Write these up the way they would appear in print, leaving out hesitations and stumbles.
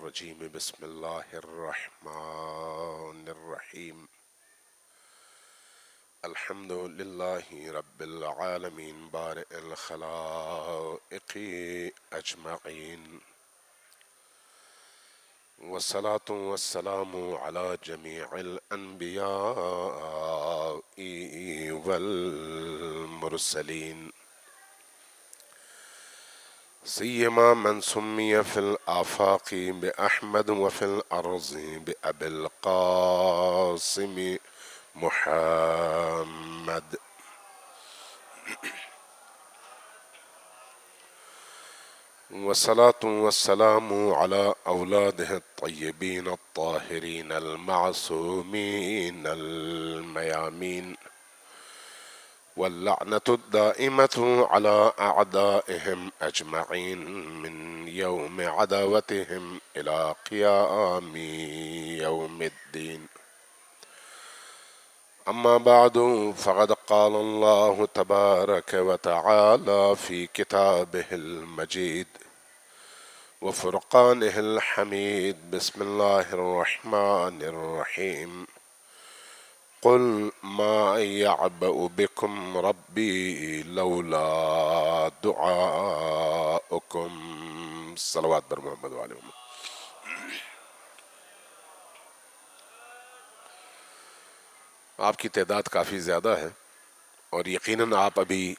الرجيم بسم الله الرحمن الرحيم الحمد لله رب العالمين بارئ الخلائق أجمعين والصلاة والسلام على جميع الأنبياء والمرسلين سيما من سمي في الآفاق بأحمد وفي الأرض بأبي القاسم محمد والصلاة والسلام على أولاده الطيبين الطاهرين المعصومين الميامين واللعنة الدائمة على أعدائهم أجمعين من يوم عداوتهم إلى قيام يوم الدين أما بعد فقد قال الله تبارك وتعالى في كتابه المجيد وفرقانه الحميد بسم الله الرحمن الرحيم قل ما يعبأ بكم ربي لولا دعاؤكم صلوات بر محمد وعلى محمد. آپ کی تعداد کافی زیادہ ہے اور یقیناً آپ ابھی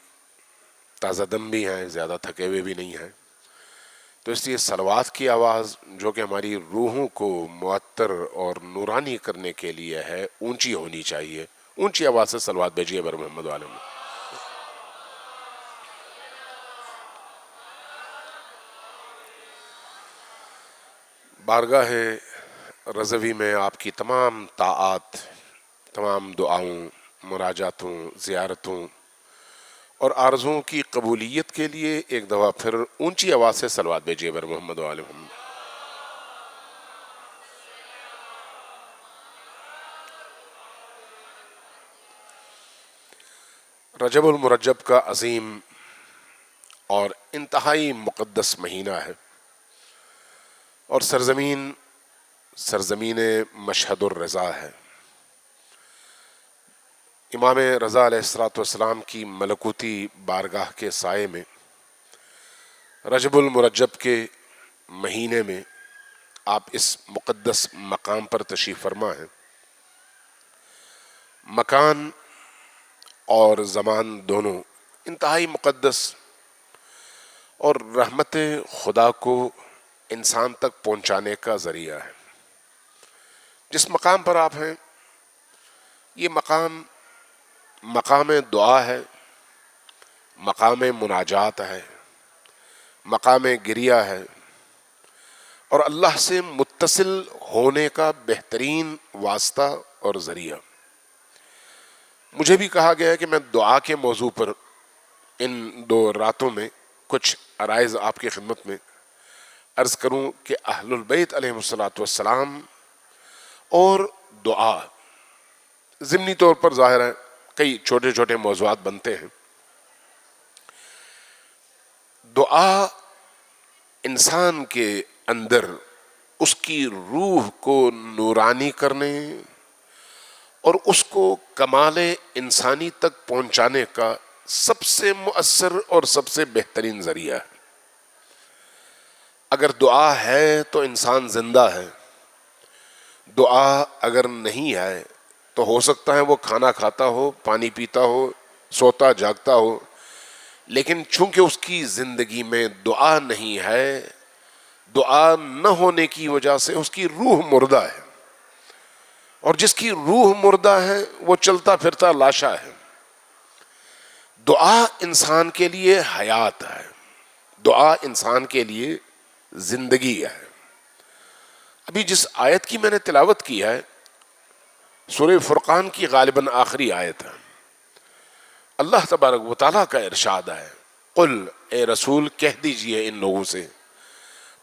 تازہ دم بھی ہیں، زیادہ تھکے ہوئے بھی نہیں ہیں، تو اس لیے صلوات کی آواز جو کہ ہماری روحوں کو معطر اور نورانی کرنے کے لیے ہے اونچی ہونی چاہیے. اونچی آواز سے صلوات بھیجیے بر محمد والے میں. بارگاہ رضوی میں آپ کی تمام طاعات، تمام دعاؤں، مناجاتوں، زیارتوں اور آرزوؤں کی قبولیت کے لیے ایک دفعہ پھر اونچی آواز سے صلوات بھیجیے بر محمد وعلی محمد. رجب المرجب کا عظیم اور انتہائی مقدس مہینہ ہے اور سرزمین مشہد الرضا ہے. امام رضا علیہ السلام کی ملکوتی بارگاہ کے سائے میں رجب المرجب کے مہینے میں آپ اس مقدس مقام پر تشریف فرما ہیں. مکان اور زمان دونوں انتہائی مقدس اور رحمت خدا کو انسان تک پہنچانے کا ذریعہ ہے. جس مقام پر آپ ہیں یہ مقام دعا ہے، مقام مناجات ہے، مقام گریہ ہے اور اللہ سے متصل ہونے کا بہترین واسطہ اور ذریعہ. مجھے بھی کہا گیا ہے کہ میں دعا کے موضوع پر ان 2 راتوں میں کچھ عرائض آپ کی خدمت میں عرض کروں کہ اہل البیت علیہ السلام اور دعا ضمنی طور پر ظاہر ہے کئی چھوٹے چھوٹے موضوعات بنتے ہیں. دعا انسان کے اندر اس کی روح کو نورانی کرنے اور اس کو کمال انسانی تک پہنچانے کا سب سے مؤثر اور سب سے بہترین ذریعہ ہے. اگر دعا ہے تو انسان زندہ ہے، دعا اگر نہیں ہے تو ہو سکتا ہے وہ کھانا کھاتا ہو، پانی پیتا ہو، سوتا جاگتا ہو، لیکن چونکہ اس کی زندگی میں دعا نہیں ہے، دعا نہ ہونے کی وجہ سے اس کی روح مردہ ہے، اور جس کی روح مردہ ہے وہ چلتا پھرتا لاشا ہے. دعا انسان کے لیے حیات ہے، دعا انسان کے لیے زندگی ہے. ابھی جس آیت کی میں نے تلاوت کی ہے سورہ فرقان کی غالباً آخری آیت ہے. اللہ تبارک و تعالیٰ کا ارشاد ہے قل، اے رسول کہہ دیجئے ان لوگوں سے،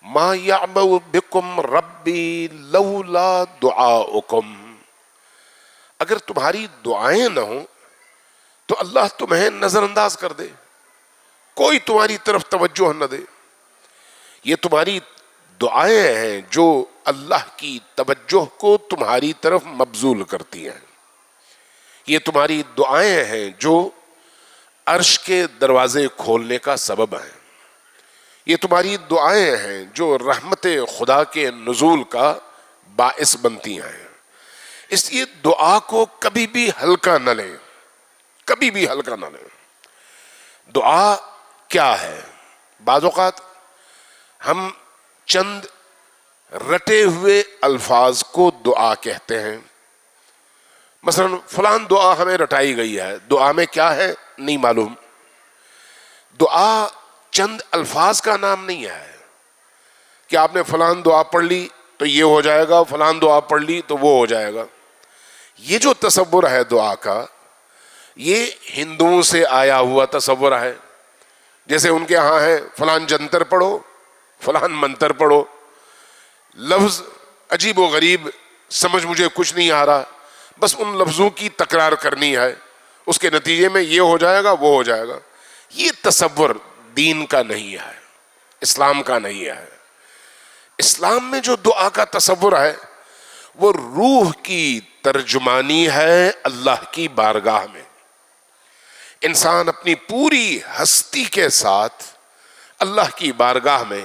ما یعبأ بکم ربی لولا دعاؤکم، اگر تمہاری دعائیں نہ ہوں تو اللہ تمہیں نظر انداز کر دے، کوئی تمہاری طرف توجہ نہ دے. یہ تمہاری دعائیں ہیں جو اللہ کی توجہ کو تمہاری طرف مبذول کرتی ہیں. یہ تمہاری دعائیں ہیں جو عرش کے دروازے کھولنے کا سبب ہیں. یہ تمہاری دعائیں ہیں جو رحمت خدا کے نزول کا باعث بنتی ہیں. اس لیے دعا کو کبھی بھی ہلکا نہ لیں، کبھی بھی ہلکا نہ لیں. دعا کیا ہے؟ بعض اوقات ہم چند رٹے ہوئے الفاظ کو دعا کہتے ہیں. مثلا فلان دعا ہمیں رٹائی گئی ہے، دعا میں کیا ہے نہیں معلوم. دعا چند الفاظ کا نام نہیں ہے کہ آپ نے فلان دعا پڑھ لی تو یہ ہو جائے گا، فلان دعا پڑھ لی تو وہ ہو جائے گا. یہ جو تصور ہے دعا کا، یہ ہندوؤں سے آیا ہوا تصور ہے. جیسے ان کے ہاں ہے فلان جنتر پڑھو، فلان منتر پڑھو. لفظ عجیب و غریب، سمجھ مجھے کچھ نہیں آ رہا، بس ان لفظوں کی تکرار کرنی ہے، اس کے نتیجے میں یہ ہو جائے گا وہ ہو جائے گا. یہ تصور دین کا نہیں ہے، اسلام کا نہیں ہے. اسلام میں جو دعا کا تصور ہے وہ روح کی ترجمانی ہے اللہ کی بارگاہ میں. انسان اپنی پوری ہستی کے ساتھ اللہ کی بارگاہ میں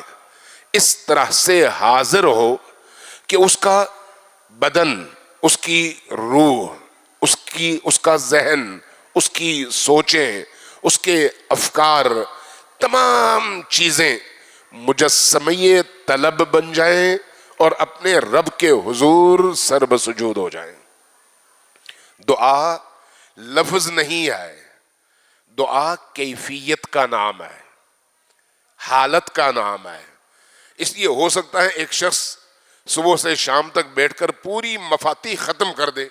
اس طرح سے حاضر ہو کہ اس کا بدن، اس کی روح، اس کا ذہن، اس کی سوچیں، اس کے افکار، تمام چیزیں مجسمے طلب بن جائیں اور اپنے رب کے حضور سر بسجود ہو جائیں. دعا لفظ نہیں ہے، دعا کیفیت کا نام ہے، حالت کا نام ہے. اس لیے ہو سکتا ہے ایک شخص صبح سے شام تک بیٹھ کر پوری مفاتیح ختم کر دے،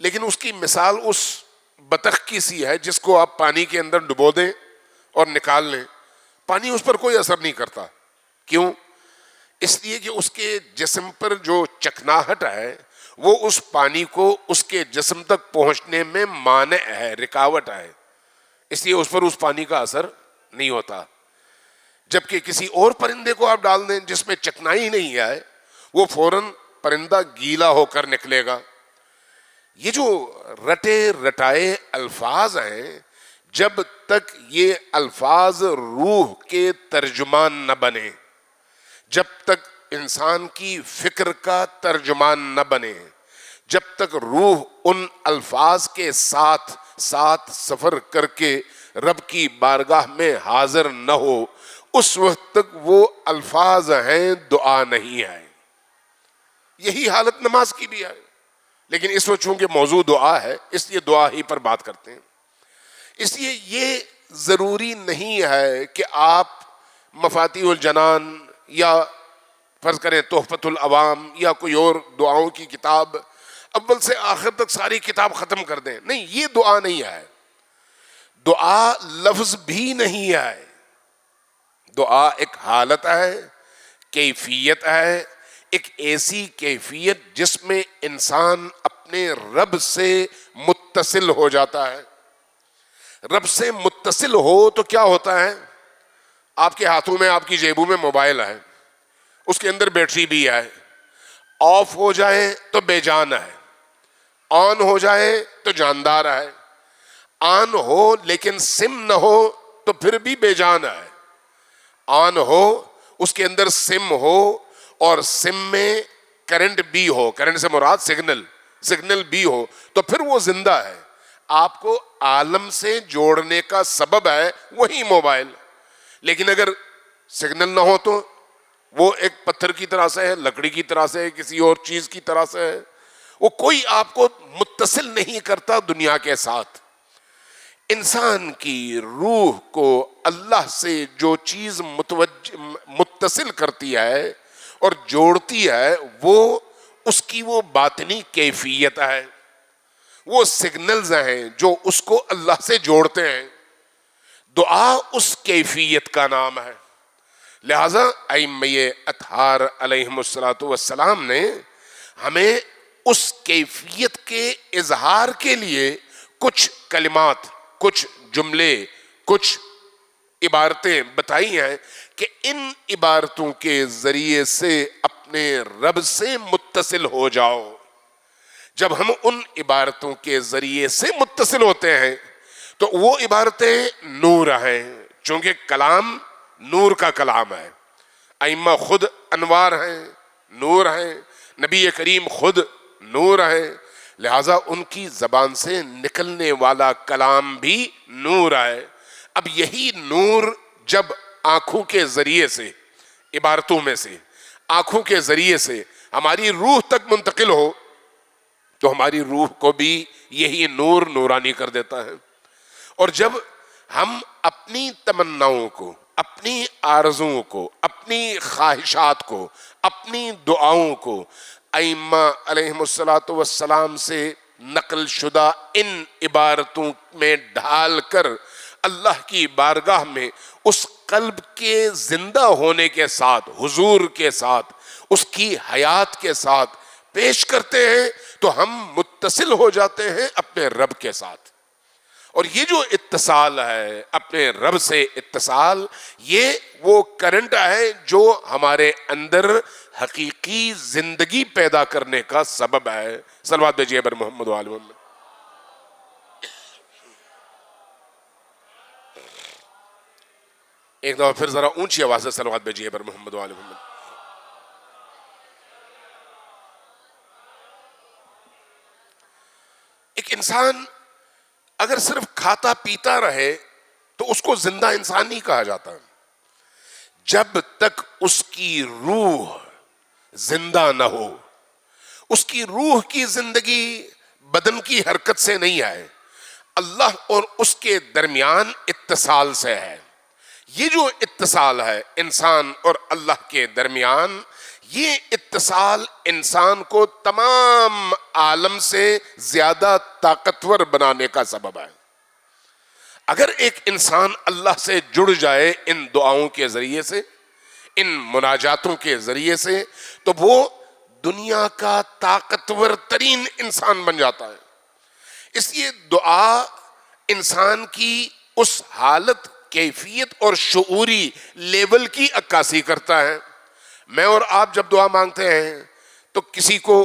لیکن اس کی مثال اس بطخ کی سی ہے جس کو آپ پانی کے اندر ڈبو دیں اور نکال لیں، پانی اس پر کوئی اثر نہیں کرتا. کیوں؟ اس لیے کہ اس کے جسم پر جو چکناہٹ ہے وہ اس پانی کو اس کے جسم تک پہنچنے میں مانع ہے، رکاوٹ ہے، اس لیے اس پر اس پانی کا اثر نہیں ہوتا. جبکہ کسی اور پرندے کو آپ ڈال دیں جس میں چکنائی نہیں ہے، وہ فوراً پرندہ گیلا ہو کر نکلے گا. یہ جو رٹے رٹائے الفاظ ہیں، جب تک یہ الفاظ روح کے ترجمان نہ بنے، جب تک انسان کی فکر کا ترجمان نہ بنے، جب تک روح ان الفاظ کے ساتھ ساتھ سفر کر کے رب کی بارگاہ میں حاضر نہ ہو، اس وقت تک وہ الفاظ ہیں، دعا نہیں ہے. یہی حالت نماز کی بھی ہے، لیکن اس وقت چونکہ موضوع دعا ہے اس لیے دعا ہی پر بات کرتے ہیں. اس لیے یہ ضروری نہیں ہے کہ آپ مفاتیح الجنان یا فرض کریں تحفۃ العوام یا کوئی اور دعاؤں کی کتاب اول سے آخر تک ساری کتاب ختم کر دیں. نہیں، یہ دعا نہیں ہے. دعا لفظ بھی نہیں ہے، دعا ایک حالت ہے، کیفیت ہے، ایک ایسی کیفیت جس میں انسان اپنے رب سے متصل ہو جاتا ہے. رب سے متصل ہو تو کیا ہوتا ہے؟ آپ کے ہاتھوں میں، آپ کی جیبوں میں موبائل ہے، اس کے اندر بیٹری بھی ہے، آف ہو جائے تو بے جان ہے، آن ہو جائے تو جاندار ہے، آن ہو لیکن سم نہ ہو تو پھر بھی بے جان ہے، آن ہو اس کے اندر سم ہو اور سم میں کرنٹ بھی ہو، کرنٹ سے مراد سگنل بھی ہو تو پھر وہ زندہ ہے. آپ کو عالم سے جوڑنے کا سبب ہے وہی موبائل. لیکن اگر سگنل نہ ہو تو وہ ایک پتھر کی طرح سے ہے، لکڑی کی طرح سے ہے، کسی اور چیز کی طرح سے ہے، وہ کوئی آپ کو متصل نہیں کرتا دنیا کے ساتھ. انسان کی روح کو اللہ سے جو چیز متصل کرتی ہے اور جوڑتی ہے وہ اس کی وہ باطنی کیفیت ہے، وہ سگنلز ہیں جو اس کو اللہ سے جوڑتے ہیں. دعا اس کیفیت کا نام ہے. لہذا ائمہ اطہار علیہم الصلوۃ والسلام نے ہمیں اس کیفیت کے اظہار کے لیے کچھ کلمات، کچھ جملے، کچھ عبارتیں بتائی ہیں کہ ان عبارتوں کے ذریعے سے اپنے رب سے متصل ہو جاؤ. جب ہم ان عبارتوں کے ذریعے سے متصل ہوتے ہیں تو وہ عبارتیں نور ہیں، چونکہ کلام نور کا کلام ہے. ائمہ خود انوار ہیں، نور ہیں، نبی کریم خود نور ہیں، لہذا ان کی زبان سے نکلنے والا کلام بھی نور ہے. اب یہی نور جب آنکھوں کے ذریعے سے، عبارتوں میں سے آنکھوں کے ذریعے سے ہماری روح تک منتقل ہو تو ہماری روح کو بھی یہی نور نورانی کر دیتا ہے. اور جب ہم اپنی تمناؤں کو، اپنی آرزوؤں کو، اپنی خواہشات کو، اپنی دعاؤں کو ائمہ علیہم الصلاۃ والسلام سے نقل شدہ ان عبارتوں میں ڈھال کر اللہ کی بارگاہ میں اس قلب کے زندہ ہونے کے ساتھ، حضور کے ساتھ، اس کی حیات کے ساتھ پیش کرتے ہیں تو ہم متصل ہو جاتے ہیں اپنے رب کے ساتھ. اور یہ جو اتصال ہے، اپنے رب سے اتصال، یہ وہ کرنٹ ہے جو ہمارے اندر حقیقی زندگی پیدا کرنے کا سبب ہے. صلوات بھیجیے بر محمد و آل محمد. ایک دفعہ پھر ذرا اونچی آواز سے صلوات بھیجیے بر محمد و آل محمد. ایک انسان اگر صرف کھاتا پیتا رہے تو اس کو زندہ انسان نہیں کہا جاتا. جب تک اس کی روح زندہ نہ ہو، اس کی روح کی زندگی بدن کی حرکت سے نہیں آئے، اللہ اور اس کے درمیان اتصال سے ہے. یہ جو اتصال ہے انسان اور اللہ کے درمیان، یہ اتصال انسان کو تمام عالم سے زیادہ طاقتور بنانے کا سبب ہے. اگر ایک انسان اللہ سے جڑ جائے ان دعاؤں کے ذریعے سے، ان مناجاتوں کے ذریعے سے، تو وہ دنیا کا طاقتور ترین انسان بن جاتا ہے. اس لیے دعا انسان کی اس حالت، کیفیت اور شعوری لیول کی عکاسی کرتا ہے. میں اور آپ جب دعا مانگتے ہیں تو کسی کو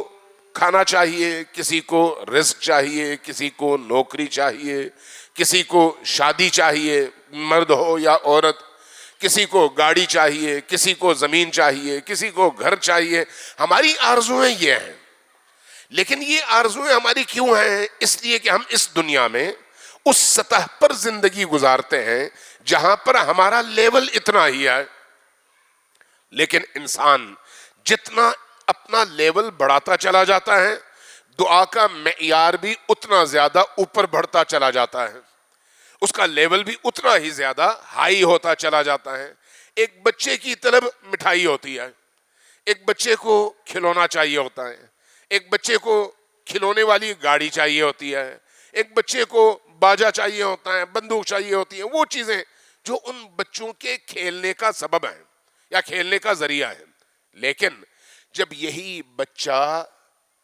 کھانا چاہیے، کسی کو رزق چاہیے، کسی کو نوکری چاہیے، کسی کو شادی چاہیے، مرد ہو یا عورت، کسی کو گاڑی چاہیے، کسی کو زمین چاہیے، کسی کو گھر چاہیے. ہماری آرزویں یہ ہیں. لیکن یہ آرزویں ہماری کیوں ہیں؟ اس لیے کہ ہم اس دنیا میں اس سطح پر زندگی گزارتے ہیں جہاں پر ہمارا لیول اتنا ہی ہے. لیکن انسان جتنا اپنا لیول بڑھاتا چلا جاتا ہے، دعا کا معیار بھی اتنا زیادہ اوپر بڑھتا چلا جاتا ہے، اس کا لیول بھی اتنا ہی زیادہ ہائی ہوتا چلا جاتا ہے. ایک بچے کی طلب مٹھائی ہوتی ہے، ایک بچے کو کھلونا چاہیے ہوتا ہے، ایک بچے کو کھلونے والی گاڑی چاہیے ہوتی ہے، ایک بچے کو باجا چاہیے ہوتا ہے، بندوق چاہیے ہوتی ہے. وہ چیزیں جو ان بچوں کے کھیلنے کا سبب ہیں یا کھیلنے کا ذریعہ ہے. لیکن جب یہی بچہ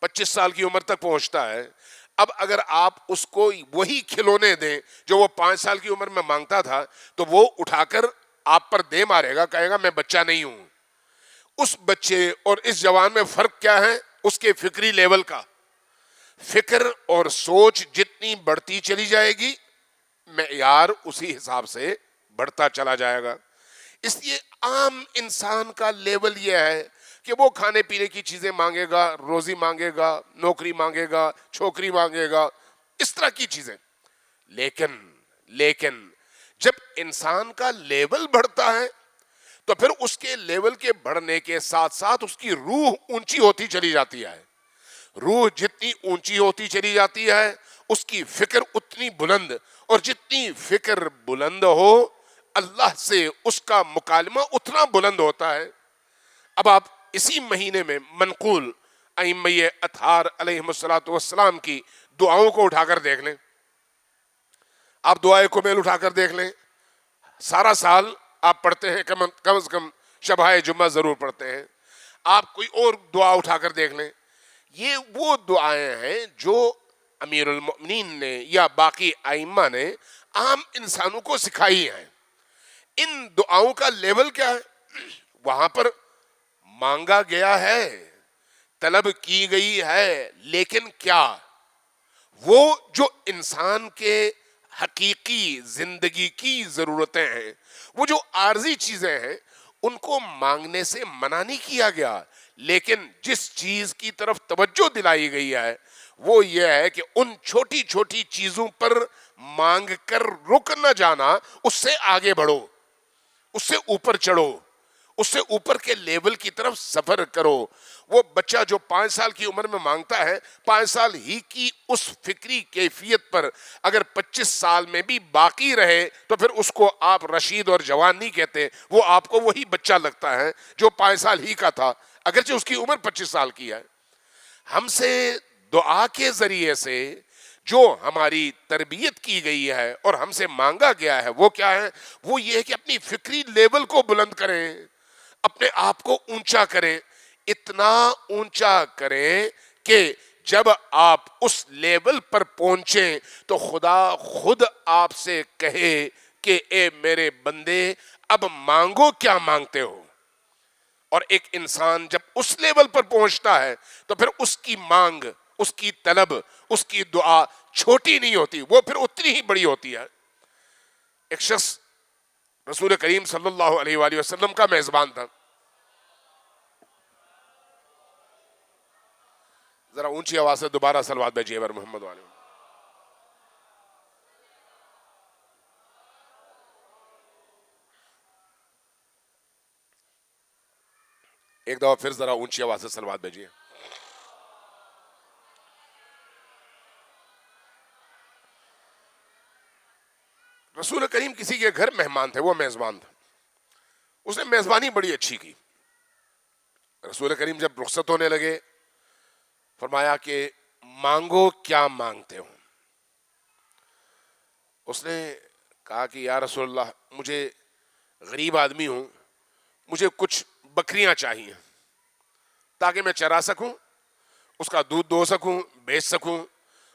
25 سال کی عمر تک پہنچتا ہے، اب اگر آپ اس کو وہی کھلونے دیں جو وہ 5 سال کی عمر میں مانگتا تھا تو وہ اٹھا کر آپ پر دے مارے گا، کہے گا میں بچہ نہیں ہوں. اس بچے اور اس جوان میں فرق کیا ہے؟ اس کے فکری لیول کا. فکر اور سوچ جتنی بڑھتی چلی جائے گی، معیار اسی حساب سے بڑھتا چلا جائے گا. اس لیے عام انسان کا لیول یہ ہے کہ وہ کھانے پینے کی چیزیں مانگے گا، روزی مانگے گا، نوکری مانگے گا، چھوکری مانگے گا، اس طرح کی چیزیں. لیکن جب انسان کا لیول بڑھتا ہے تو پھر اس کے لیول کے بڑھنے کے ساتھ ساتھ اس کی روح اونچی ہوتی چلی جاتی ہے. روح جتنی اونچی ہوتی چلی جاتی ہے اس کی فکر اتنی بلند، اور جتنی فکر بلند ہو اللہ سے اس کا مکالمہ اتنا بلند ہوتا ہے. اب آپ اسی مہینے میں منقول ائمہ اطہار علیہم الصلوۃ والسلام کی دعاؤں کو اٹھا کر دیکھ لیں. آپ دعائے کمیل اٹھا کر دیکھ لیں. سارا سال آپ پڑھتے ہیں، کم از کم شبہ جمعہ ضرور پڑھتے ہیں. آپ کوئی اور دعا اٹھا کر دیکھ لیں. یہ وہ دعائیں ہیں جو امیر المؤمنین نے یا باقی ائمہ نے عام انسانوں کو سکھائی ہیں. ان دعاؤں کا لیول کیا ہے؟ وہاں پر مانگا گیا ہے، طلب کی گئی ہے، لیکن کیا وہ جو انسان کے حقیقی زندگی کی ضرورتیں ہیں، وہ جو عارضی چیزیں ہیں، ان کو مانگنے سے منع نہیں کیا گیا، لیکن جس چیز کی طرف توجہ دلائی گئی ہے وہ یہ ہے کہ ان چھوٹی چھوٹی چیزوں پر مانگ کر رک نہ جانا، اس سے آگے بڑھو، اس سے اوپر چڑھو، اس سے اوپر کے لیول کی طرف سفر کرو۔ وہ بچہ جو 5 سال کی عمر میں مانگتا ہے، 5 سال ہی کی اس فکری کیفیت پر اگر 25 سال میں بھی باقی رہے تو پھر اس کو آپ رشید اور جوان نہیں کہتے، وہ آپ کو وہی بچہ لگتا ہے جو 5 سال ہی کا تھا، اگرچہ اس کی عمر 25 سال کی ہے۔ ہم سے دعا کے ذریعے سے جو ہماری تربیت کی گئی ہے اور ہم سے مانگا گیا ہے وہ کیا ہے؟ وہ یہ ہے کہ اپنی فکری لیول کو بلند کریں، اپنے آپ کو اونچا کریں، اتنا اونچا کریں کہ جب آپ اس لیول پر پہنچیں تو خدا خود آپ سے کہے کہ اے میرے بندے اب مانگو کیا مانگتے ہو۔ اور ایک انسان جب اس لیول پر پہنچتا ہے تو پھر اس کی مانگ، اس کی طلب، اس کی دعا چھوٹی نہیں ہوتی، وہ پھر اتنی ہی بڑی ہوتی ہے۔ ایک شخص رسول کریم صلی اللہ علیہ وآلہ وسلم کا میزبان تھا۔ ذرا اونچی آواز سے دوبارہ صلوات بھیجیے بر محمد والے۔ ایک دفعہ پھر ذرا اونچی آواز سے صلوات بھیجیے۔ رسول کریم کسی کے گھر مہمان تھے، وہ میزبان تھا، اس نے میزبانی بڑی اچھی کی۔ رسول کریم جب رخصت ہونے لگے فرمایا کہ مانگو کیا مانگتے ہو۔ اس نے کہا کہ یا رسول اللہ مجھے غریب آدمی ہوں، مجھے کچھ بکریاں چاہیے تاکہ میں چرا سکوں، اس کا دودھ دو سکوں، بیچ سکوں،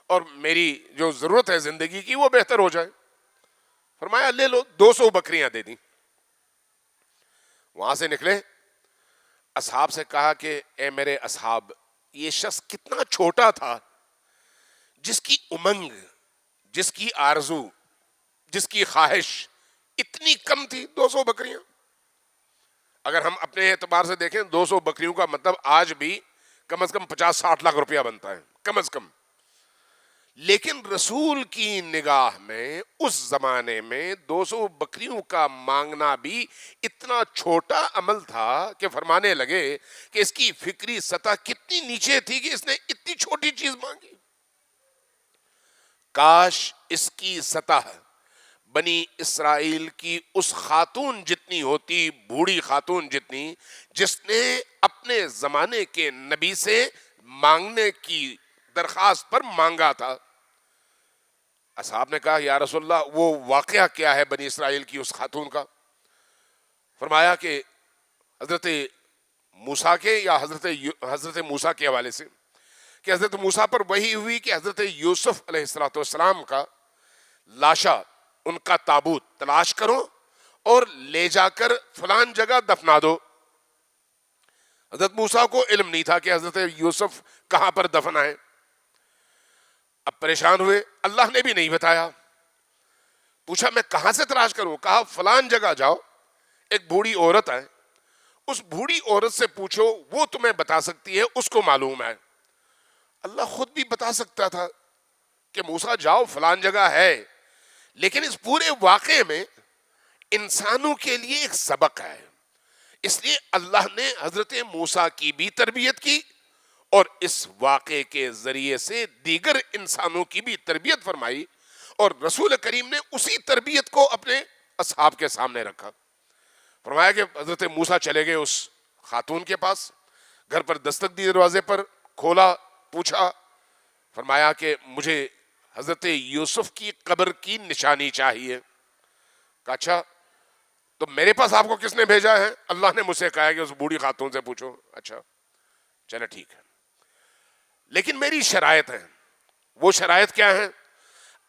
اور میری جو ضرورت ہے زندگی کی وہ بہتر ہو جائے۔ فرمایا لے لو، 200 بکریاں دے دیں۔ وہاں سے نکلے، اصحاب سے کہا کہ اے میرے اصحاب، یہ شخص کتنا چھوٹا تھا، جس کی امنگ، جس کی آرزو، جس کی خواہش اتنی کم تھی، 200 بکریاں۔ اگر ہم اپنے اعتبار سے دیکھیں 200 بکریوں کا مطلب آج بھی کم از کم 50-60 لاکھ روپیہ بنتا ہے، کم از کم۔ لیکن رسول کی نگاہ میں اس زمانے میں 200 بکریوں کا مانگنا بھی اتنا چھوٹا عمل تھا کہ فرمانے لگے کہ اس کی فکری سطح کتنی نیچے تھی کہ اس نے اتنی چھوٹی چیز مانگی۔ کاش اس کی سطح بنی اسرائیل کی اس خاتون جتنی ہوتی، بوڑھی خاتون جتنی، جس نے اپنے زمانے کے نبی سے مانگنے کی درخواست پر مانگا تھا۔ اصحاب نے کہا یا رسول اللہ وہ واقعہ کیا ہے بنی اسرائیل کی اس خاتون کا؟ فرمایا کہ حضرت موسیٰ کے یا حضرت موسیٰ کے حوالے سے کہ حضرت موسیٰ پر وحی ہوئی کہ حضرت یوسف علیہ السلام کا لاشا، ان کا تابوت تلاش کرو اور لے جا کر فلان جگہ دفنا دو۔ حضرت موسیٰ کو علم نہیں تھا کہ حضرت یوسف کہاں پر دفن ہے۔ اب پریشان ہوئے، اللہ نے بھی نہیں بتایا۔ پوچھا میں کہاں سے تلاش کروں؟ کہا فلان جگہ جاؤ، ایک بوڑھی عورت ہے، اس بوڑھی عورت سے پوچھو، وہ تمہیں بتا سکتی ہے، اس کو معلوم ہے۔ اللہ خود بھی بتا سکتا تھا کہ موسیٰ جاؤ فلان جگہ ہے، لیکن اس پورے واقعے میں انسانوں کے لیے ایک سبق ہے، اس لیے اللہ نے حضرت موسیٰ کی بھی تربیت کی اور اس واقعے کے ذریعے سے دیگر انسانوں کی بھی تربیت فرمائی، اور رسول کریم نے اسی تربیت کو اپنے اصحاب کے سامنے رکھا۔ فرمایا کہ حضرت موسیٰ چلے گئے اس خاتون کے پاس، گھر پر دستک دی، دروازے پر کھولا، پوچھا، فرمایا کہ مجھے حضرت یوسف کی قبر کی نشانی چاہیے۔ کہا اچھا تو میرے پاس آپ کو کس نے بھیجا ہے؟ اللہ نے مجھ سے کہا ہے کہ اس بوڑھی خاتون سے پوچھو۔ اچھا چلے ٹھیک ہے، لیکن میری شرائط ہے۔ وہ شرائط کیا ہیں؟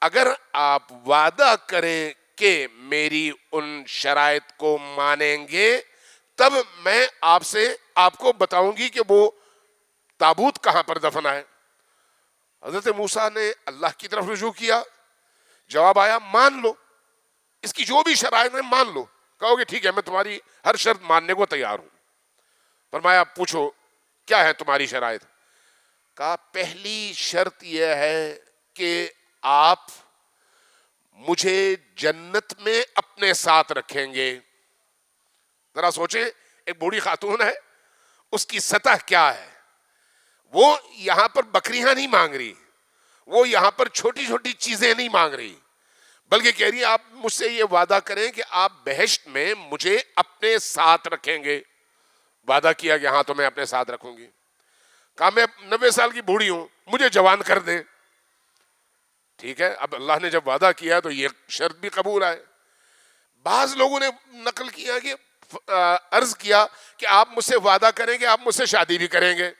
اگر آپ وعدہ کریں کہ میری ان شرائط کو مانیں گے تب میں آپ کو بتاؤں گی کہ وہ تابوت کہاں پر دفن ہے۔ حضرت موسیٰ نے اللہ کی طرف رجوع کیا، جواب آیا مان لو، اس کی جو بھی شرائط ہے مان لو۔ کہو گے ٹھیک ہے میں تمہاری ہر شرط ماننے کو تیار ہوں۔ فرمایا پوچھو کیا ہے تمہاری شرائط؟ کہا پہلی شرط یہ ہے کہ آپ مجھے جنت میں اپنے ساتھ رکھیں گے۔ ذرا سوچیں، ایک بوڑھی خاتون ہے، اس کی سطح کیا ہے؟ وہ یہاں پر بکریاں نہیں مانگ رہی، وہ یہاں پر چھوٹی چھوٹی چیزیں نہیں مانگ رہی، بلکہ کہہ رہی ہے آپ مجھ سے یہ وعدہ کریں کہ آپ بہشت میں مجھے اپنے ساتھ رکھیں گے۔ وعدہ کیا کہ ہاں تو میں اپنے ساتھ رکھوں گی۔ کہا میں 90 سال کی بوڑھی ہوں، مجھے جوان کر دیں۔ ٹھیک ہے، اب اللہ نے جب وعدہ کیا تو یہ شرط بھی قبول ہے۔ بعض لوگوں نے نقل کیا کہ عرض کیا کہ آپ مجھ سے وعدہ کریں گے آپ مجھ سے شادی بھی کریں گے۔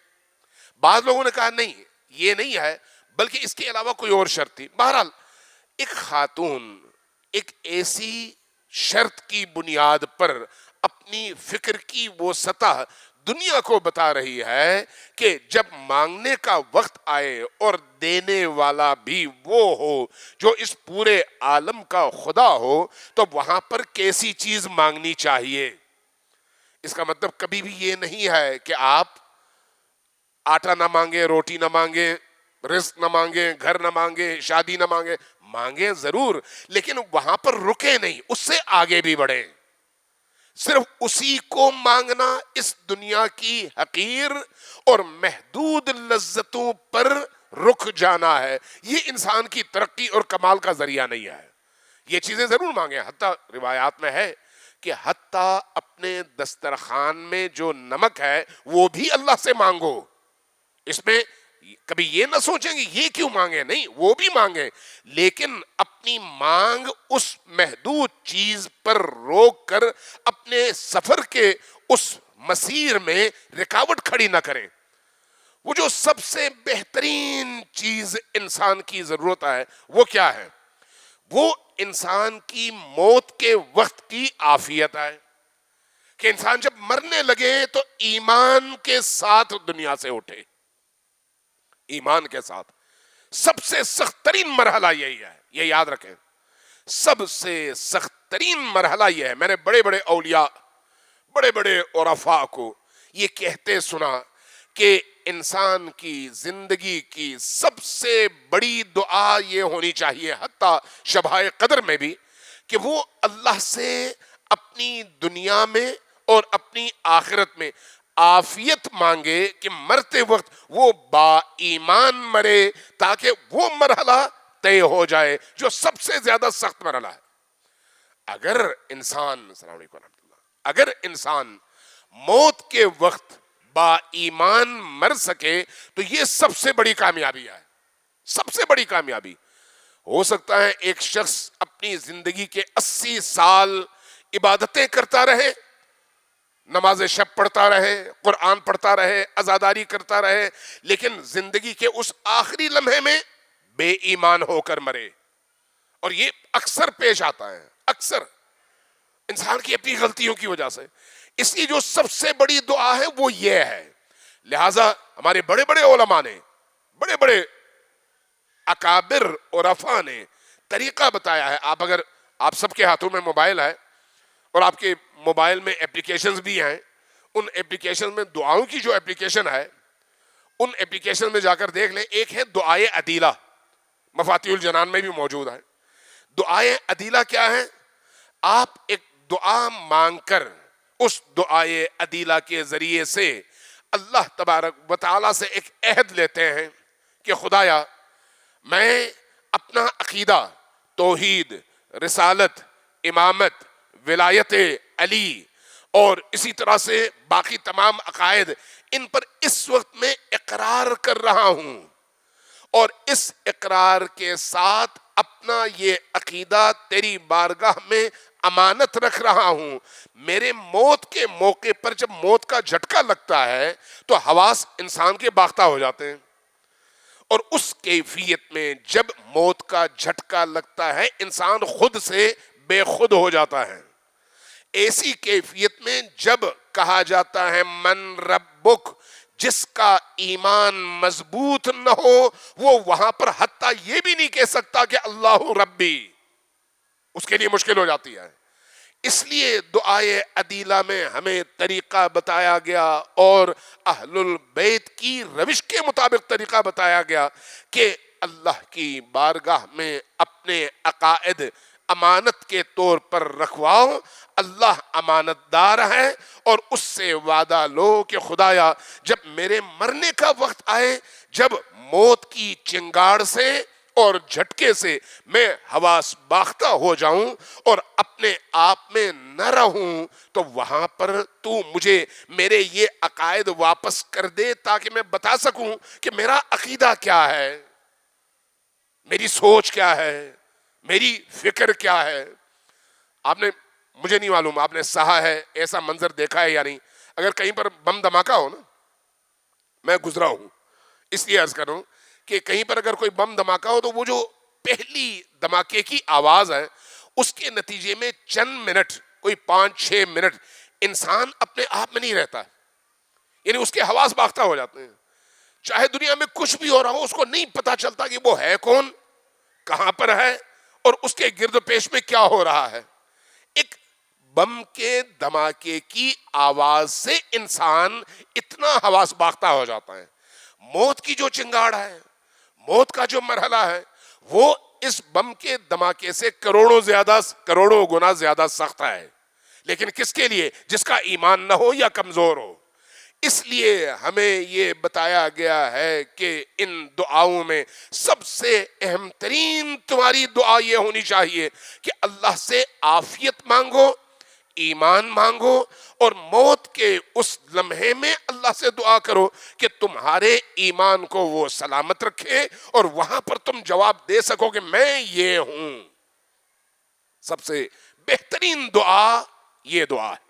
بعض لوگوں نے کہا نہیں یہ نہیں ہے، بلکہ اس کے علاوہ کوئی اور شرط تھی۔ بہرحال ایک خاتون ایک ایسی شرط کی بنیاد پر اپنی فکر کی وہ سطح دنیا کو بتا رہی ہے کہ جب مانگنے کا وقت آئے اور دینے والا بھی وہ ہو جو اس پورے عالم کا خدا ہو تو وہاں پر کیسی چیز مانگنی چاہیے۔ اس کا مطلب کبھی بھی یہ نہیں ہے کہ آپ آٹا نہ مانگے، روٹی نہ مانگے، رزق نہ مانگے، گھر نہ مانگے، شادی نہ مانگے۔ مانگیں ضرور لیکن وہاں پر رکے نہیں، اس سے آگے بھی بڑھیں۔ صرف اسی کو مانگنا اس دنیا کی حقیر اور محدود لذتوں پر رک جانا ہے، یہ انسان کی ترقی اور کمال کا ذریعہ نہیں ہے۔ یہ چیزیں ضرور مانگیں، حتیٰ روایات میں ہے کہ حتیٰ اپنے دسترخوان میں جو نمک ہے وہ بھی اللہ سے مانگو۔ اس میں کبھی یہ نہ سوچیں گے یہ کیوں مانگے، نہیں وہ بھی مانگیں، لیکن اپنی مانگ اس محدود چیز پر روک کر اپنے سفر کے اس مسیر میں رکاوٹ کھڑی نہ کریں۔ وہ جو سب سے بہترین چیز انسان کی ضرورت ہے وہ کیا ہے؟ وہ انسان کی موت کے وقت کی عافیت ہے، کہ انسان جب مرنے لگے تو ایمان کے ساتھ دنیا سے اٹھے۔ ایمان کے ساتھ سب سے سخت ترین مرحلہ یہی ہے، یہ یاد رکھیں، سب سے سخت ترین مرحلہ یہ ہے۔ میں نے بڑے بڑے اولیاء، بڑے بڑے عرفاء کو یہ کہتے سنا کہ انسان کی زندگی کی سب سے بڑی دعا یہ ہونی چاہیے، حتیٰ شبہ قدر میں بھی، کہ وہ اللہ سے اپنی دنیا میں اور اپنی آخرت میں عافیت مانگے کہ مرتے وقت وہ با ایمان مرے، تاکہ وہ مرحلہ طے ہو جائے جو سب سے زیادہ سخت مرحلہ ہے۔ اگر انسان السلام علیکم ورحمۃ اللہ، اگر انسان موت کے وقت با ایمان مر سکے تو یہ سب سے بڑی کامیابی ہے، سب سے بڑی کامیابی۔ ہو سکتا ہے ایک شخص اپنی زندگی کے 80 سال عبادتیں کرتا رہے، نماز شب پڑھتا رہے، قرآن پڑھتا رہے، عزاداری کرتا رہے، لیکن زندگی کے اس آخری لمحے میں بے ایمان ہو کر مرے۔ اور یہ اکثر پیش آتا ہے، اکثر انسان کی اپنی غلطیوں کی وجہ سے۔ اس کی جو سب سے بڑی دعا ہے وہ یہ ہے۔ لہٰذا ہمارے بڑے بڑے علماء نے، بڑے بڑے اکابر عرفاء نے طریقہ بتایا ہے۔ اگر آپ سب کے ہاتھوں میں موبائل ہے اور آپ کے موبائل میں اپلیکیشنز بھی ہیں، ان اپلیکیشن میں دعاؤں کی جو اپلیکیشن ہے ان اپلیکیشن میں جا کر دیکھ لیں۔ ایک ہے دعائے عدیلہ، مفاتیح الجنان میں بھی موجود ہے۔ دعائے عدیلہ کیا ہے؟ آپ ایک دعا مانگ کر اس دعائے عدیلہ کے ذریعے سے اللہ تبارک و تعالیٰ سے ایک عہد لیتے ہیں کہ خدایا میں اپنا عقیدہ توحید، رسالت، امامت، ولایت علی اور اسی طرح سے باقی تمام عقائد، ان پر اس وقت میں اقرار کر رہا ہوں، اور اس اقرار کے ساتھ اپنا یہ عقیدہ تیری بارگاہ میں امانت رکھ رہا ہوں۔ میرے موت کے موقع پر جب موت کا جھٹکا لگتا ہے تو حواس انسان کے باختہ ہو جاتے ہیں، اور اس کیفیت میں جب موت کا جھٹکا لگتا ہے انسان خود سے بے خود ہو جاتا ہے. ایسی کیفیت میں جب کہا جاتا ہے من ربک، جس کا ایمان مضبوط نہ ہو وہ وہاں پر حتیٰ یہ بھی نہیں کہہ سکتا کہ اللہ ربی، اس کے لیے مشکل ہو جاتی ہے. اس لیے دعائے عدیلہ میں ہمیں طریقہ بتایا گیا اور اہل البیت کی روش کے مطابق طریقہ بتایا گیا کہ اللہ کی بارگاہ میں اپنے عقائد امانت کے طور پر رکھواؤ. اللہ امانت دار ہے اور اس سے وعدہ لو کہ خدایا جب میرے مرنے کا وقت آئے، جب موت کی چنگاڑ سے اور جھٹکے سے میں حواس باختہ ہو جاؤں اور اپنے آپ میں نہ رہوں، تو وہاں پر تو مجھے میرے یہ عقائد واپس کر دے تاکہ میں بتا سکوں کہ میرا عقیدہ کیا ہے، میری سوچ کیا ہے، میری فکر کیا ہے. آپ نے، مجھے نہیں معلوم آپ نے سہا ہے، ایسا منظر دیکھا ہے یا نہیں، اگر کہیں پر بم دھماکہ ہو نا، میں گزرا ہوں اس لیے عرض کر رہا ہوں کہ کہیں پر اگر کوئی بم دھماکہ ہو تو وہ جو پہلی دھماکے کی آواز ہے اس کے نتیجے میں چند منٹ، کوئی 5-6 منٹ انسان اپنے آپ میں نہیں رہتا، یعنی اس کے حواس باختہ ہو جاتے ہیں. چاہے دنیا میں کچھ بھی ہو رہا ہو اس کو نہیں پتا چلتا کہ وہ ہے کون، کہاں پر ہے اور اس کے گرد و پیش میں کیا ہو رہا ہے. ایک بم کے دھماکے کی آواز سے انسان اتنا حواس باختہ ہو جاتا ہے. موت کی جو چنگاڑ ہے، موت کا جو مرحلہ ہے، وہ اس بم کے دھماکے سے کروڑوں گنا زیادہ سخت ہے. لیکن کس کے لیے؟ جس کا ایمان نہ ہو یا کمزور ہو. اس لیے ہمیں یہ بتایا گیا ہے کہ ان دعاؤں میں سب سے اہم ترین تمہاری دعا یہ ہونی چاہیے کہ اللہ سے عافیت مانگو، ایمان مانگو، اور موت کے اس لمحے میں اللہ سے دعا کرو کہ تمہارے ایمان کو وہ سلامت رکھے اور وہاں پر تم جواب دے سکو کہ میں یہ ہوں. سب سے بہترین دعا یہ دعا ہے.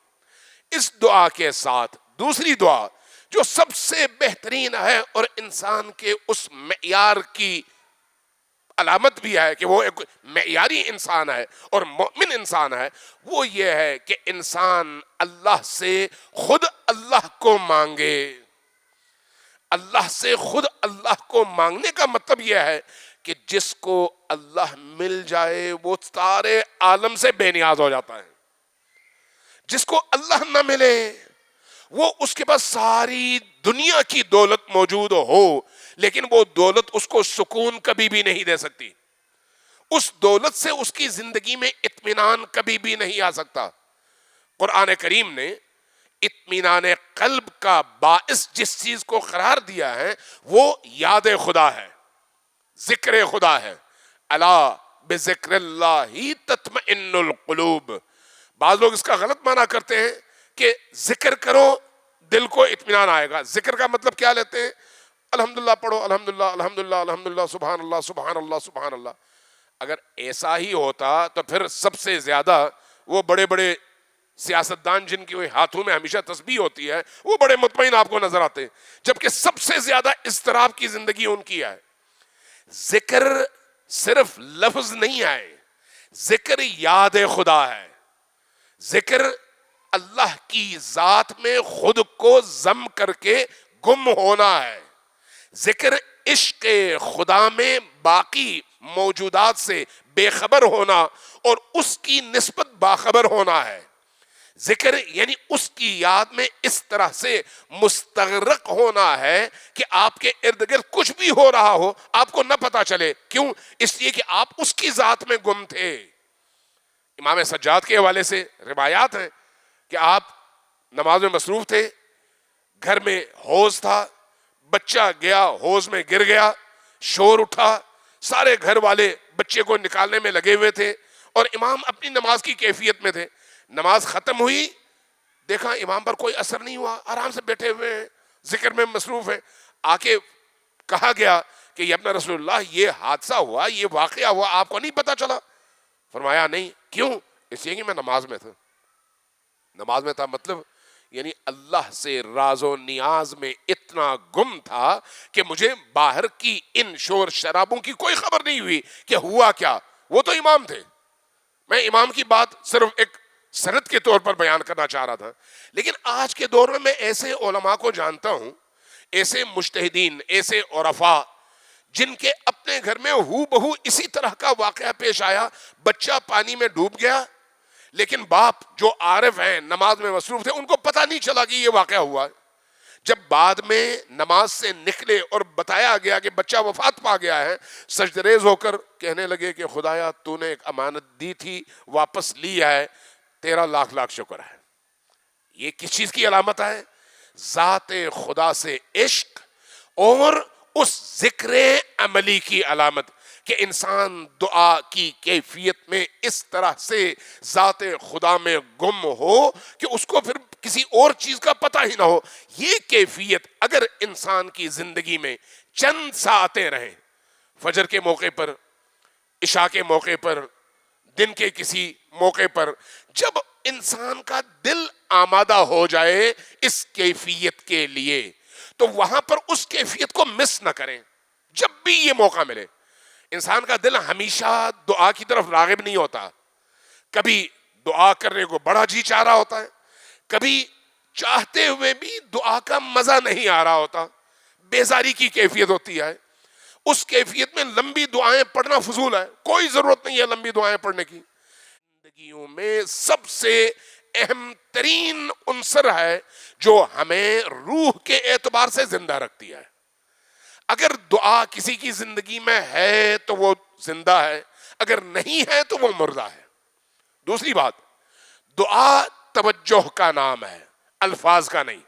اس دعا کے ساتھ دوسری دعا جو سب سے بہترین ہے اور انسان کے اس معیار کی علامت بھی ہے کہ وہ ایک معیاری انسان ہے اور مومن انسان ہے، وہ یہ ہے کہ انسان اللہ سے خود اللہ کو مانگے. اللہ سے خود اللہ کو مانگنے کا مطلب یہ ہے کہ جس کو اللہ مل جائے وہ سارے عالم سے بے نیاز ہو جاتا ہے. جس کو اللہ نہ ملے وہ اس کے پاس ساری دنیا کی دولت موجود ہو لیکن وہ دولت اس کو سکون کبھی بھی نہیں دے سکتی. اس دولت سے اس کی زندگی میں اطمینان کبھی بھی نہیں آ سکتا. قرآن کریم نے اطمینان قلب کا باعث جس چیز کو قرار دیا ہے وہ یاد خدا ہے، ذکر خدا ہے. الا بذکر اللہ تطمئن القلوب. بعض لوگ اس کا غلط معنی کرتے ہیں کہ ذکر کرو دل کو اطمینان آئے گا. ذکر کا مطلب کیا لیتے ہیں؟ الحمدللہ پڑھو، الحمدللہ الحمدللہ الحمدللہ، سبحان اللہ سبحان اللہ سبحان اللہ. اگر ایسا ہی ہوتا تو پھر سب سے زیادہ وہ بڑے بڑے سیاستدان جن کے ہاتھوں میں ہمیشہ تسبیح ہوتی ہے وہ بڑے مطمئن آپ کو نظر آتے ہیں، جبکہ سب سے زیادہ اضطراب کی زندگی ان کی ہے. ذکر صرف لفظ نہیں ہے، ذکر یاد خدا ہے. ذکر اللہ کی ذات میں خود کو ضم کر کے گم ہونا ہے. ذکر عشق خدا میں باقی موجودات سے بے خبر ہونا اور اس کی نسبت باخبر ہونا ہے. ذکر یعنی اس کی یاد میں اس طرح سے مستغرق ہونا ہے کہ آپ کے ارد گرد کچھ بھی ہو رہا ہو آپ کو نہ پتا چلے. کیوں؟ اس لیے کہ آپ اس کی ذات میں گم تھے. امام سجاد کے حوالے سے روایات ہیں کہ آپ نماز میں مصروف تھے، گھر میں حوض تھا، بچہ گیا حوض میں گر گیا، شور اٹھا، سارے گھر والے بچے کو نکالنے میں لگے ہوئے تھے اور امام اپنی نماز کی کیفیت میں تھے. نماز ختم ہوئی، دیکھا امام پر کوئی اثر نہیں ہوا، آرام سے بیٹھے ہوئے ہیں، ذکر میں مصروف ہیں. آ کے کہا گیا کہ یا ابن رسول اللہ یہ حادثہ ہوا، یہ واقعہ ہوا، آپ کو نہیں پتا چلا؟ فرمایا نہیں. کیوں؟ اس لیے کہ میں نماز میں تھا. نماز میں تھا مطلب یعنی اللہ سے راز و نیاز میں اتنا گم تھا کہ مجھے باہر کی ان شور شرابوں کی کوئی خبر نہیں ہوئی کہ ہوا کیا. وہ تو امام تھے، میں امام کی بات صرف ایک سند کے طور پر بیان کرنا چاہ رہا تھا، لیکن آج کے دور میں ایسے علماء کو جانتا ہوں، ایسے مجتہدین، ایسے عرفاء، جن کے اپنے گھر میں ہو بہو اسی طرح کا واقعہ پیش آیا، بچہ پانی میں ڈوب گیا، لیکن باپ جو عارف ہیں، نماز میں مصروف تھے، ان کو پتہ نہیں چلا کہ یہ واقعہ ہوا ہے۔ جب بعد میں نماز سے نکلے اور بتایا گیا کہ بچہ وفات پا گیا ہے، سجدریز ہو کر کہنے لگے کہ خدایا تو نے ایک امانت دی تھی، واپس لی ہے، تیرا لاکھ لاکھ شکر ہے۔ یہ کس چیز کی علامت ہے؟ ذات خدا سے عشق اور اس ذکر عملی کی علامت، کہ انسان دعا کی کیفیت میں اس طرح سے ذات خدا میں گم ہو کہ اس کو پھر کسی اور چیز کا پتہ ہی نہ ہو۔ یہ کیفیت اگر انسان کی زندگی میں چند ساعتیں رہیں، فجر کے موقع پر، عشاء کے موقع پر، دن کے کسی موقع پر، جب انسان کا دل آمادہ ہو جائے اس کیفیت کے لیے، تو وہاں پر اس کیفیت کو مس نہ کریں۔ جب بھی یہ موقع ملے، انسان کا دل ہمیشہ دعا کی طرف راغب نہیں ہوتا، کبھی دعا کرنے کو بڑا جی چاہ رہا ہوتا ہے، کبھی چاہتے ہوئے بھی دعا کا مزہ نہیں آ رہا ہوتا، بیزاری کی کیفیت ہوتی ہے۔ اس کیفیت میں لمبی دعائیں پڑھنا فضول ہے، کوئی ضرورت نہیں ہے لمبی دعائیں پڑھنے کی۔ زندگیوں میں سب سے اہم ترین عنصر ہے جو ہمیں روح کے اعتبار سے زندہ رکھتی ہے۔ اگر دعا کسی کی زندگی میں ہے تو وہ زندہ ہے، اگر نہیں ہے تو وہ مردہ ہے۔ دوسری بات، دعا توجہ کا نام ہے، الفاظ کا نہیں۔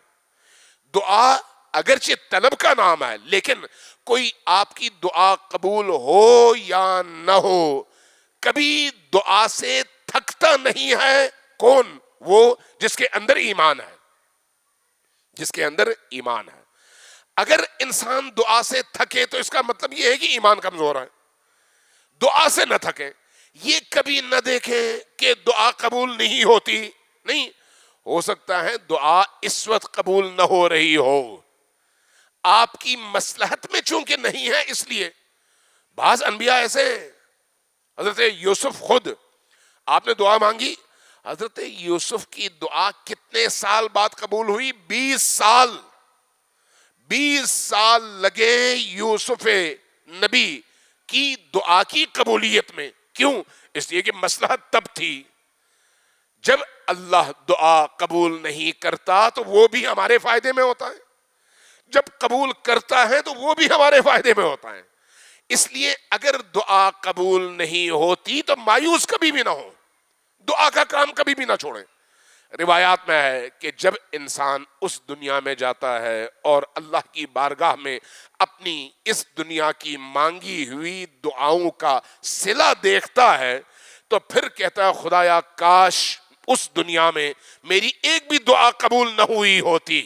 دعا اگرچہ طلب کا نام ہے، لیکن کوئی آپ کی دعا قبول ہو یا نہ ہو، کبھی دعا سے تھکتا نہیں ہے۔ کون؟ وہ جس کے اندر ایمان ہے، جس کے اندر ایمان ہے۔ اگر انسان دعا سے تھکے تو اس کا مطلب یہ ہے کہ ایمان کمزور ہے۔ دعا سے نہ تھکے، یہ کبھی نہ دیکھیں کہ دعا قبول نہیں ہوتی، نہیں، ہو سکتا ہے دعا اس وقت قبول نہ ہو رہی ہو، آپ کی مصلحت میں چونکہ نہیں ہے اس لیے۔ بعض انبیاء ایسے ہیں، حضرت یوسف خود، آپ نے دعا مانگی، حضرت یوسف کی دعا کتنے سال بعد قبول ہوئی؟ 20 سال، 20 سال لگے یوسف نبی کی دعا کی قبولیت میں۔ کیوں؟ اس لیے کہ مصلحت تب تھی جب اللہ دعا قبول نہیں کرتا تو وہ بھی ہمارے فائدے میں ہوتا ہے، جب قبول کرتا ہے تو وہ بھی ہمارے فائدے میں ہوتا ہے۔ اس لیے اگر دعا قبول نہیں ہوتی تو مایوس کبھی بھی نہ ہو، دعا کا کام کبھی بھی نہ چھوڑیں۔ روایات میں ہے کہ جب انسان اس دنیا میں جاتا ہے اور اللہ کی بارگاہ میں اپنی اس دنیا کی مانگی ہوئی دعاؤں کا صلہ دیکھتا ہے تو پھر کہتا ہے خدایا کاش اس دنیا میں میری ایک بھی دعا قبول نہ ہوئی ہوتی۔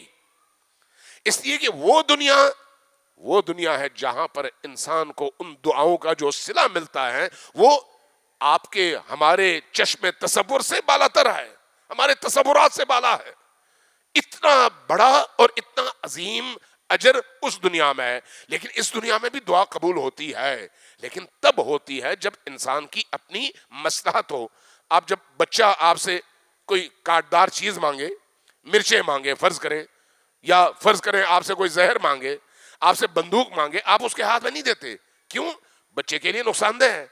اس لیے کہ وہ دنیا ہے جہاں پر انسان کو ان دعاؤں کا جو صلہ ملتا ہے وہ آپ کے ہمارے چشم تصور سے بالا تر ہے، ہمارے تصورات سے بالا ہے۔ اتنا بڑا اور اتنا عظیم اجر اس دنیا میں ہے، لیکن اس دنیا میں بھی دعا قبول ہوتی ہے، لیکن تب ہوتی ہے جب انسان کی اپنی مصلحت ہو۔ آپ جب بچہ آپ سے کوئی کاٹدار چیز مانگے، مرچیں مانگے فرض کریں، یا فرض کریں آپ سے کوئی زہر مانگے، آپ سے بندوق مانگے، آپ اس کے ہاتھ میں نہیں دیتے۔ کیوں؟ بچے کے لیے نقصان دہ ہے،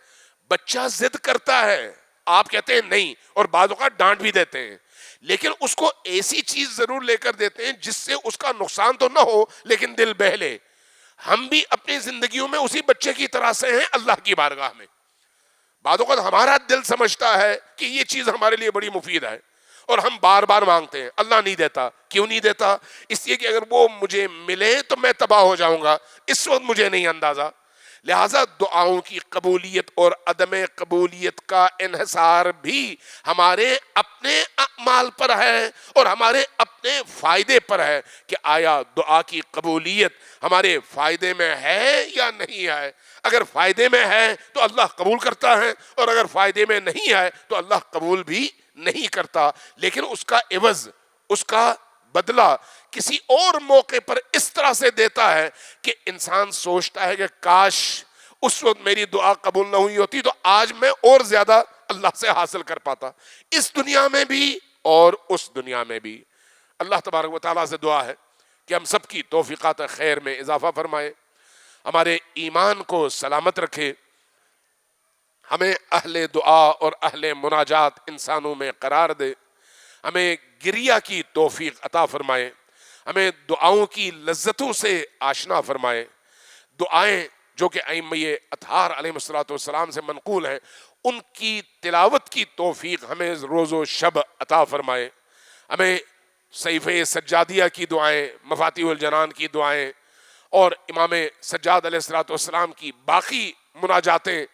بچہ ضد کرتا ہے، آپ کہتے ہیں نہیں، اور بعض اوقات ڈانٹ بھی دیتے ہیں، لیکن اس کو ایسی چیز ضرور لے کر دیتے ہیں جس سے اس کا نقصان تو نہ ہو لیکن دل بہلے۔ ہم بھی اپنی زندگیوں میں اسی بچے کی طرح سے ہیں اللہ کی بارگاہ میں۔ بعض اوقات ہمارا دل سمجھتا ہے کہ یہ چیز ہمارے لیے بڑی مفید ہے اور ہم بار بار مانگتے ہیں، اللہ نہیں دیتا۔ کیوں نہیں دیتا؟ اس لیے کہ اگر وہ مجھے ملے تو میں تباہ ہو جاؤں گا، اس وقت مجھے نہیں اندازہ۔ لہٰذا دعاؤں کی قبولیت اور عدم قبولیت کا انحصار بھی ہمارے اپنے اعمال پر ہے اور ہمارے اپنے فائدے پر ہے کہ آیا دعا کی قبولیت ہمارے فائدے میں ہے یا نہیں ہے۔ اگر فائدے میں ہے تو اللہ قبول کرتا ہے، اور اگر فائدے میں نہیں ہے تو اللہ قبول بھی نہیں کرتا، لیکن اس کا عوض، اس کا بدلہ کسی اور موقع پر اس طرح سے دیتا ہے کہ انسان سوچتا ہے کہ کاش اس وقت میری دعا قبول نہ ہوئی ہوتی تو آج میں اور زیادہ اللہ سے حاصل کر پاتا، اس دنیا میں بھی اور اس دنیا میں بھی۔ اللہ تبارک و تعالیٰ سے دعا ہے کہ ہم سب کی توفیقات خیر میں اضافہ فرمائے، ہمارے ایمان کو سلامت رکھے، ہمیں اہل دعا اور اہل مناجات انسانوں میں قرار دے، ہمیں گریہ کی توفیق عطا فرمائے، ہمیں دعاؤں کی لذتوں سے آشنا فرمائے۔ دعائیں جو کہ ائمہ اطہار علیہ السلام سے منقول ہیں، ان کی تلاوت کی توفیق ہمیں روز و شب عطا فرمائے۔ ہمیں صحیفہ سجادیہ کی دعائیں، مفاتیح الجنان کی دعائیں اور امام سجاد علیہ السلام کی باقی مناجاتیں،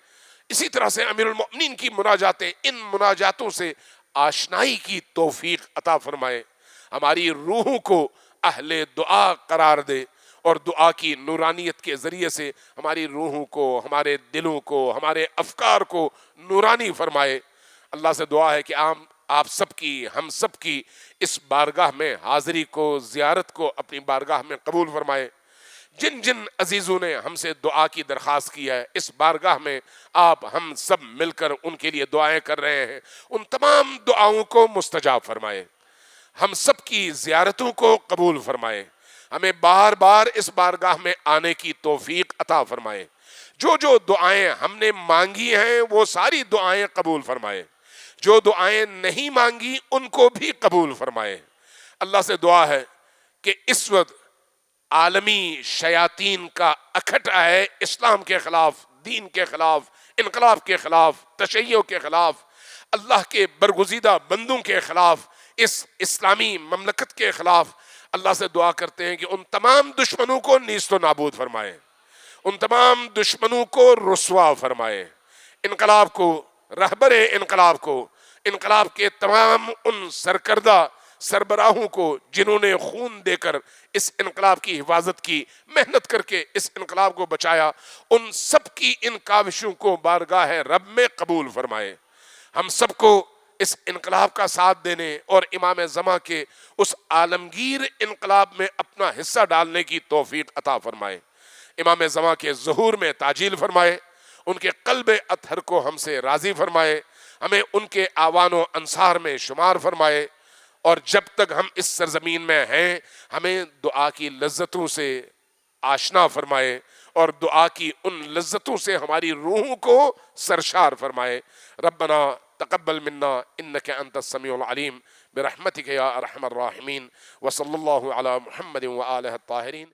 اسی طرح سے امیر المؤمنین کی مناجاتیں، ان مناجاتوں سے آشنائی کی توفیق عطا فرمائے، ہماری روحوں کو اہل دعا قرار دے اور دعا کی نورانیت کے ذریعے سے ہماری روحوں کو، ہمارے دلوں کو، ہمارے افکار کو نورانی فرمائے۔ اللہ سے دعا ہے کہ آپ سب کی، ہم سب کی اس بارگاہ میں حاضری کو، زیارت کو اپنی بارگاہ میں قبول فرمائے۔ جن جن عزیزوں نے ہم سے دعا کی درخواست کی ہے، اس بارگاہ میں آپ ہم سب مل کر ان کے لیے دعائیں کر رہے ہیں، ان تمام دعاؤں کو مستجاب فرمائے، ہم سب کی زیارتوں کو قبول فرمائے، ہمیں بار بار اس بارگاہ میں آنے کی توفیق عطا فرمائے، جو جو دعائیں ہم نے مانگی ہیں وہ ساری دعائیں قبول فرمائے، جو دعائیں نہیں مانگی ان کو بھی قبول فرمائے۔ اللہ سے دعا ہے کہ اس وقت عالمی شیاطین کا اکھٹا ہے اسلام کے خلاف، دین کے خلاف، انقلاب کے خلاف، تشیع کے خلاف، اللہ کے برگزیدہ بندوں کے خلاف، اس اسلامی مملکت کے خلاف۔ اللہ سے دعا کرتے ہیں کہ ان تمام دشمنوں کو نیست و نابود فرمائے، ان تمام دشمنوں کو رسوا فرمائے، انقلاب کو، رہبر انقلاب کو، انقلاب کے تمام ان سرکردہ سربراہوں کو جنہوں نے خون دے کر اس انقلاب کی حفاظت کی، محنت کر کے اس انقلاب کو بچایا، ان سب کی ان کاوشوں کو بارگاہ رب میں قبول فرمائے۔ ہم سب کو اس انقلاب کا ساتھ دینے اور امام زمان کے اس عالمگیر انقلاب میں اپنا حصہ ڈالنے کی توفیق عطا فرمائے، امام زمان کے ظہور میں تعجیل فرمائے، ان کے قلب اطہر کو ہم سے راضی فرمائے، ہمیں ان کے آوان و انصار میں شمار فرمائے، اور جب تک ہم اس سرزمین میں ہیں ہمیں دعا کی لذتوں سے آشنا فرمائے اور دعا کی ان لذتوں سے ہماری روحوں کو سرشار فرمائے۔ ربنا تقبل منا انک انت السمیع العلیم برحمتک یا ارحم الراحمین، وصلی اللہ علی محمد وآلہ الطاہرین۔